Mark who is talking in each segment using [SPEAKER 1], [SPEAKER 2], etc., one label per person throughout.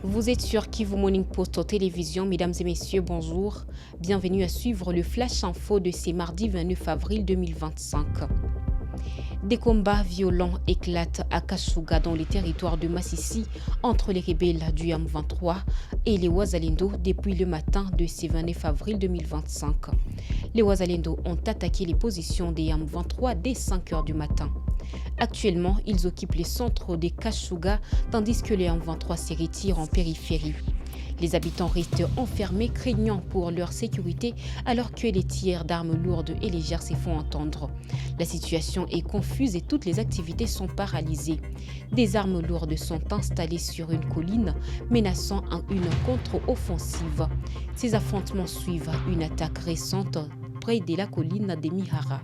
[SPEAKER 1] Vous êtes sur Kivu Morning Post Télévision, mesdames et messieurs, bonjour. Bienvenue à suivre le Flash Info de ce mardi 29 avril 2025. Des combats violents éclatent à Kashuga dans les territoires de Massissi entre les rebelles du M23 et les Wazalendo depuis le matin de ce 29 avril 2025. Les Wazalendo ont attaqué les positions des M23 dès 5 heures du matin. Actuellement, ils occupent les centres de Kashuga tandis que les M23 se retirent en périphérie. Les habitants restent enfermés, craignant pour leur sécurité, alors que les tirs d'armes lourdes et légères se font entendre. La situation est confuse et toutes les activités sont paralysées. Des armes lourdes sont installées sur une colline, menaçant une contre-offensive. Ces affrontements suivent une attaque récente près de la colline de Mihara.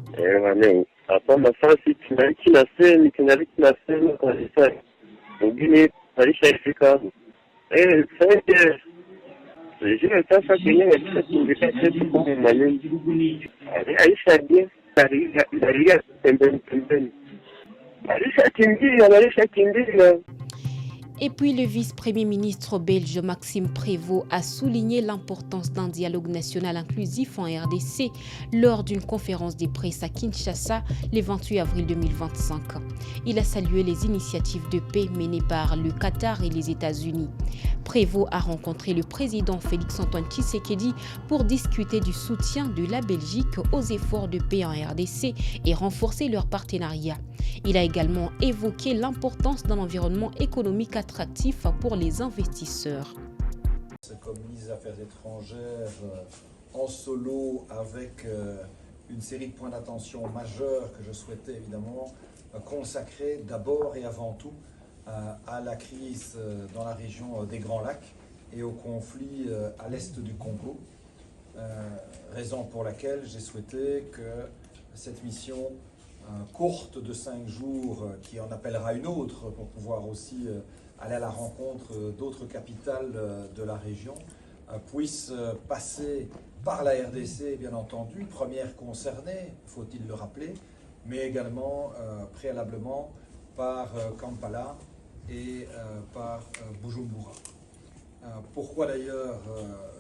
[SPEAKER 1] Et puis le vice-premier ministre belge Maxime Prévost a souligné l'importance d'un dialogue national inclusif en RDC lors d'une conférence de presse à Kinshasa le 28 avril 2025. Il a salué les initiatives de paix menées par le Qatar et les États-Unis. Prévost a rencontré le président Félix-Antoine Tshisekedi pour discuter du soutien de la Belgique aux efforts de paix en RDC et renforcer leur partenariat. Il a également évoqué l'importance d'un environnement économique attractif pour les investisseurs.
[SPEAKER 2] Comme ministre des Affaires étrangères, en solo, avec une série de points d'attention majeurs que je souhaitais évidemment consacrer d'abord et avant tout à la crise dans la région des Grands Lacs et au conflit à l'est du Congo. Raison pour laquelle j'ai souhaité que cette mission courte de 5 jours, qui en appellera une autre pour pouvoir aussi aller à la rencontre d'autres capitales de la région, puisse passer par la RDC, bien entendu, première concernée, faut-il le rappeler, mais également préalablement par Kampala et par Bujumbura. Pourquoi d'ailleurs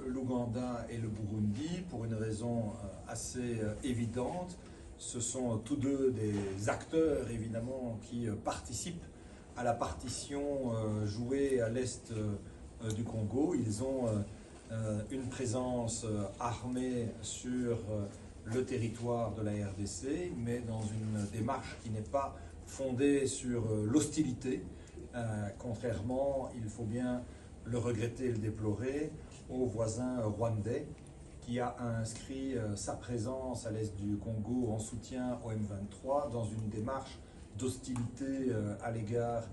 [SPEAKER 2] l'Ouganda et le Burundi? Pour une raison assez évidente. Ce sont tous deux des acteurs, évidemment, qui participent à la partition jouée à l'est du Congo. Ils ont une présence armée sur le territoire de la RDC, mais dans une démarche qui n'est pas fondée sur l'hostilité. Contrairement, il faut bien le regretter et le déplorer, aux voisins rwandais, qui a inscrit sa présence à l'est du Congo en soutien au M23 dans une démarche d'hostilité à l'égard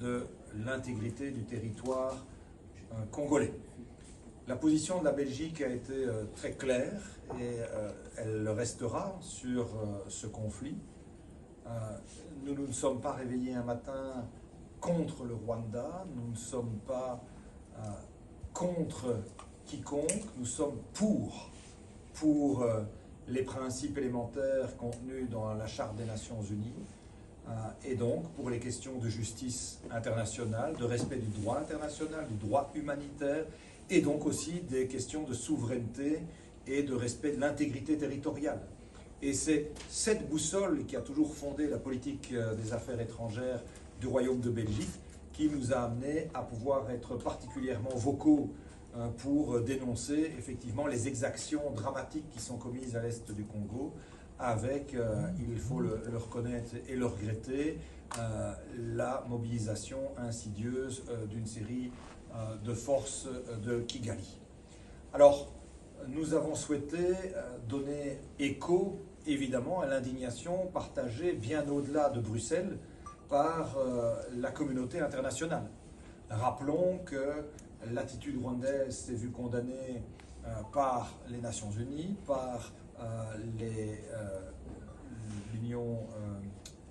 [SPEAKER 2] de l'intégrité du territoire congolais. La position de la Belgique a été très claire et elle le restera sur ce conflit. Nous ne nous sommes pas réveillés un matin contre le Rwanda, nous ne sommes pas contre quiconque, nous sommes pour les principes élémentaires contenus dans la Charte des Nations Unies et donc pour les questions de justice internationale, de respect du droit international, du droit humanitaire et donc aussi des questions de souveraineté et de respect de l'intégrité territoriale. Et c'est cette boussole qui a toujours fondé la politique des affaires étrangères du Royaume de Belgique qui nous a amenés à pouvoir être particulièrement vocaux pour dénoncer effectivement les exactions dramatiques qui sont commises à l'est du Congo avec, il faut le reconnaître et le regretter, la mobilisation insidieuse d'une série de forces de Kigali. Alors, nous avons souhaité donner écho évidemment à l'indignation partagée bien au-delà de Bruxelles par la communauté internationale. Rappelons que l'attitude rwandaise s'est vue condamnée par les Nations Unies, par l'Union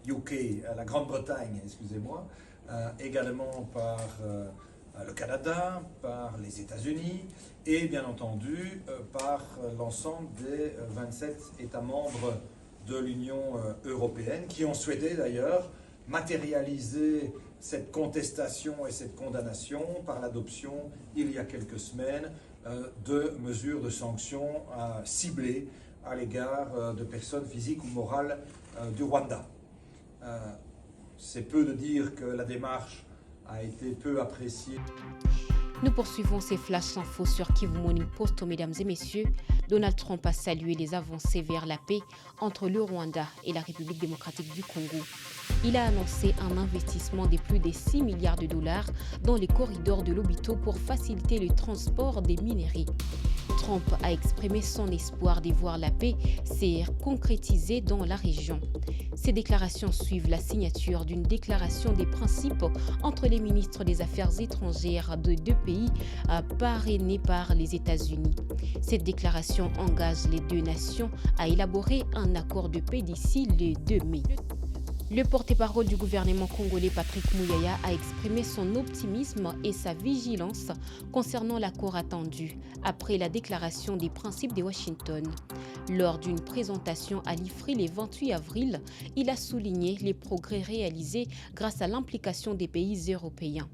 [SPEAKER 2] UK, la Grande-Bretagne, excusez-moi, également par le Canada, par les États-Unis et bien entendu par l'ensemble des 27 États membres de l'Union européenne qui ont souhaité d'ailleurs matérialisé cette contestation et cette condamnation par l'adoption, il y a quelques semaines, de mesures de sanctions ciblées à l'égard de personnes physiques ou morales du Rwanda. C'est peu de dire que la démarche a été peu appréciée.
[SPEAKER 1] Nous poursuivons ces flashs infos sur Kivu Morning Post. Mesdames et messieurs, Donald Trump a salué les avancées vers la paix entre le Rwanda et la République démocratique du Congo. Il a annoncé un investissement de plus de 6 milliards de dollars dans les corridors de l'Obito pour faciliter le transport des minerais. Trump a exprimé son espoir de voir la paix se concrétiser dans la région. Ces déclarations suivent la signature d'une déclaration des principes entre les ministres des Affaires étrangères de deux pays parrainés par les États-Unis. Cette déclaration engage les deux nations à élaborer un accord de paix d'ici le 2 mai. Le porte-parole du gouvernement congolais Patrick Muyaya a exprimé son optimisme et sa vigilance concernant l'accord attendu après la déclaration des principes de Washington. Lors d'une présentation à l'IFRI le 28 avril, il a souligné les progrès réalisés grâce à l'implication des pays européens.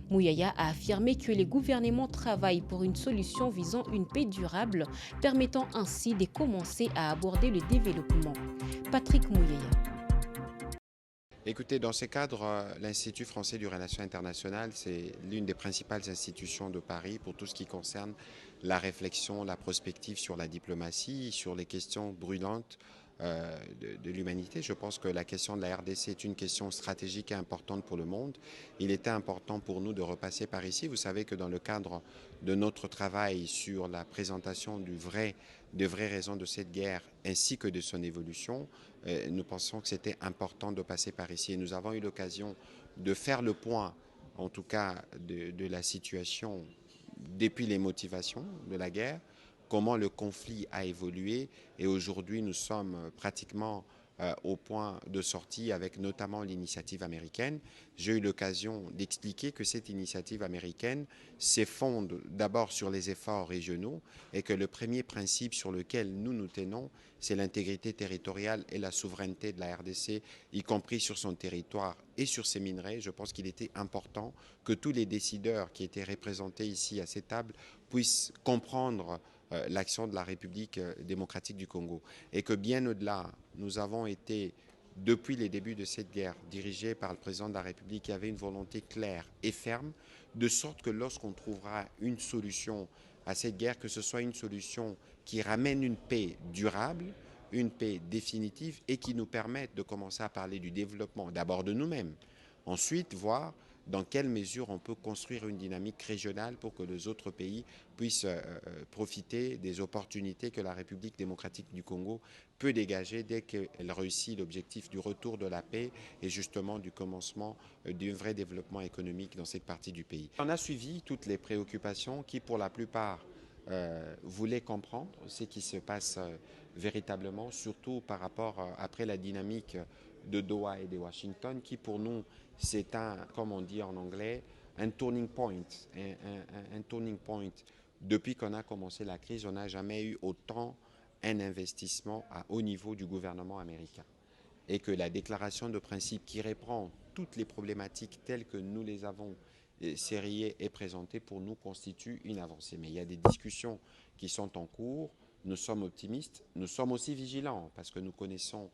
[SPEAKER 1] Muyaya a affirmé que les gouvernements travaillent pour une solution visant une paix durable, permettant ainsi de commencer à aborder le développement. Patrick Muyaya.
[SPEAKER 3] Écoutez, dans ce cadre, l'Institut français des relations internationales, c'est l'une des principales institutions de Paris pour tout ce qui concerne la réflexion, la prospective sur la diplomatie, sur les questions brûlantes de l'humanité. Je pense que la question de la RDC est une question stratégique et importante pour le monde. Il était important pour nous de repasser par ici. Vous savez que dans le cadre de notre travail sur la présentation des vraies raisons de cette guerre ainsi que de son évolution, nous pensons que c'était important de passer par ici. Et nous avons eu l'occasion de faire le point, en tout cas, de la situation depuis les motivations de la guerre, comment le conflit a évolué, et aujourd'hui nous sommes pratiquement au point de sortie avec notamment l'initiative américaine. J'ai eu l'occasion d'expliquer que cette initiative américaine s'effonde d'abord sur les efforts régionaux et que le premier principe sur lequel nous nous tenons, c'est l'intégrité territoriale et la souveraineté de la RDC, y compris sur son territoire et sur ses minerais. Je pense qu'il était important que tous les décideurs qui étaient représentés ici à cette table puissent comprendre l'action de la République démocratique du Congo. Et que bien au-delà, nous avons été, depuis les débuts de cette guerre, dirigés par le président de la République qui avait une volonté claire et ferme, de sorte que lorsqu'on trouvera une solution à cette guerre, que ce soit une solution qui ramène une paix durable, une paix définitive et qui nous permette de commencer à parler du développement, d'abord de nous-mêmes, ensuite voir dans quelle mesure on peut construire une dynamique régionale pour que les autres pays puissent profiter des opportunités que la République démocratique du Congo peut dégager dès qu'elle réussit l'objectif du retour de la paix et justement du commencement d'un vrai développement économique dans cette partie du pays. On a suivi toutes les préoccupations qui, pour la plupart, voulaient comprendre ce qui se passe véritablement, surtout par rapport après la dynamique de Doha et de Washington, qui pour nous, c'est comme on dit en anglais, un turning point. Un turning point. Depuis qu'on a commencé la crise, on n'a jamais eu autant un investissement à haut niveau du gouvernement américain. Et que la déclaration de principe qui reprend toutes les problématiques telles que nous les avons sériées et présentées pour nous constitue une avancée. Mais il y a des discussions qui sont en cours. Nous sommes optimistes, nous sommes aussi vigilants parce que nous connaissons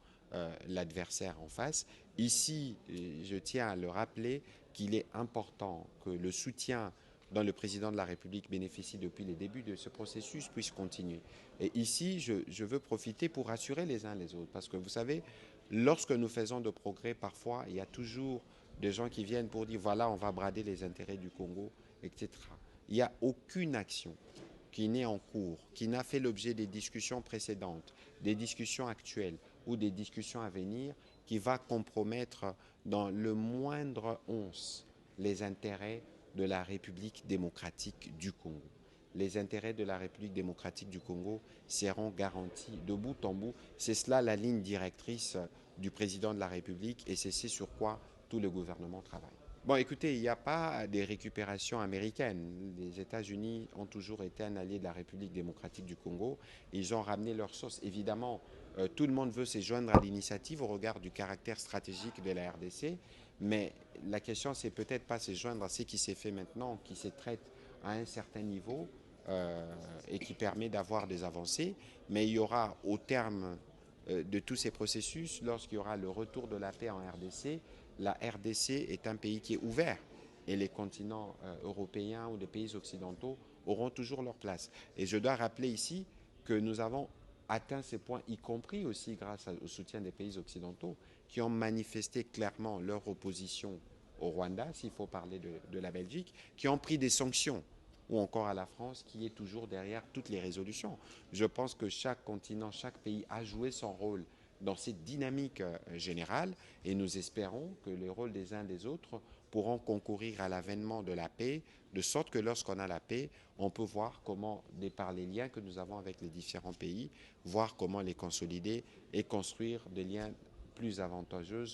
[SPEAKER 3] l'adversaire en face. Ici, je tiens à le rappeler qu'il est important que le soutien dont le président de la République bénéficie depuis les débuts de ce processus puisse continuer. Et ici, je veux profiter pour rassurer les uns les autres parce que vous savez, lorsque nous faisons de progrès, parfois, il y a toujours des gens qui viennent pour dire voilà, on va brader les intérêts du Congo, etc. Il n'y a aucune action qui n'est en cours, qui n'a fait l'objet des discussions précédentes, des discussions actuelles ou des discussions à venir, qui va compromettre dans le moindre once les intérêts de la République démocratique du Congo. Les intérêts de la République démocratique du Congo seront garantis de bout en bout. C'est cela la ligne directrice du président de la République et c'est ce sur quoi tout le gouvernement travaille. Bon, écoutez, il n'y a pas des récupérations américaines. Les États-Unis ont toujours été un allié de la République démocratique du Congo. Ils ont ramené leur sauce. Évidemment, Tout le monde veut se joindre à l'initiative au regard du caractère stratégique de la RDC, mais la question, c'est peut-être pas se joindre à ce qui s'est fait maintenant, qui se traite à un certain niveau et qui permet d'avoir des avancées, mais il y aura au terme de tous ces processus, lorsqu'il y aura le retour de la paix en RDC, la RDC est un pays qui est ouvert et les continents européens ou les pays occidentaux auront toujours leur place. Et je dois rappeler ici que nous avons atteint ces points, y compris aussi grâce au soutien des pays occidentaux qui ont manifesté clairement leur opposition au Rwanda, s'il faut parler de la Belgique, qui ont pris des sanctions, ou encore à la France qui est toujours derrière toutes les résolutions. Je pense que chaque continent, chaque pays a joué son rôle dans cette dynamique générale et nous espérons que les rôles des uns des autres pourront concourir à l'avènement de la paix, de sorte que lorsqu'on a la paix, on peut voir comment, de par les liens que nous avons avec les différents pays, voir comment les consolider et construire des liens plus avantageux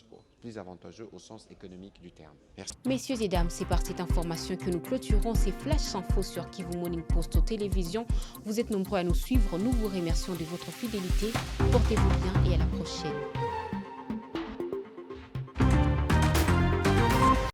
[SPEAKER 3] au sens économique du terme. Merci.
[SPEAKER 1] Messieurs et dames, c'est par cette information que nous clôturons ces flashs infos sur Kivu Morning Post aux télévisions. Vous êtes nombreux à nous suivre. Nous vous remercions de votre fidélité. Portez-vous bien et à la prochaine.